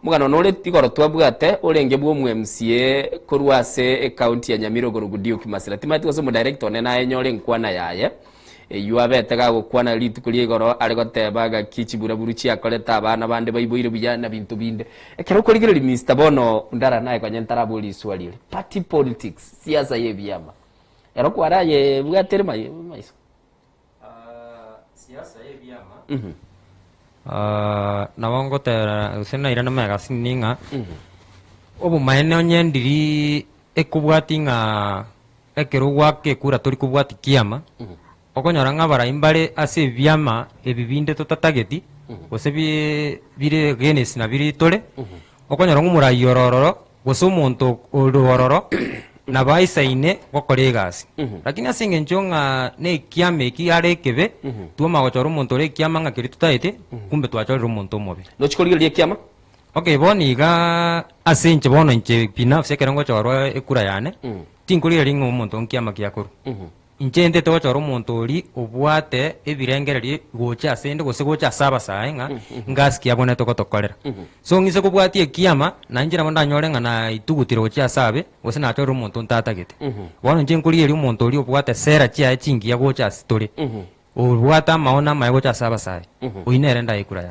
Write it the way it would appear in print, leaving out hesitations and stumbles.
mugano nore tigoro twabwate urenge bwo mu MCA korwase county ya Nyamira Gorugudio Kimasira timati go mu director ne na enyore nkwana yaye yuabete ga gukwana litu kuri igoro ari gotebaga kichibura buruchi akoreta abana bande bayiboire bujana bintu binde ekero kuri gire Mr Bono ndara naye kwa nyentara buli swali party politics siasa ye byama ero kwaraye bwatere maiso siasa ye byama nawongo tera usena irana mega sininga obu maene onyendiri ekubwatinga ekero gwake kura tori kubwati kiama okonyoranga baraimbare ase byama ebibinde totatageti ose bire genes na biri tole okonyoranga murayororo gose omonto orororo na baisaine gokoregasi lakini asinge nchonga ne kiame ki arekebe tuoma gochoro omonto re kiama nga kiri tutaite kumbe twachoro omonto mobe no chikorigerie kiama okay boni ga asinche bono nche pina sekerango choro ekura yane tinkuri ringo omonto nkiama kiakuru inchende to choro omonto ori obwate ebirengereri gocha asende gose gocha saba saenga ngasi kiabone tokotokorera so ngise kubwatie kiama na njira monda nyorenga na itugutiro gocha sabe gose na choro omonto ntatagete bono nchenkuri eri omonto ori obwate sera chia chingi ya gocha story obwata maona maye gocha saba sae oinere nda ikura ya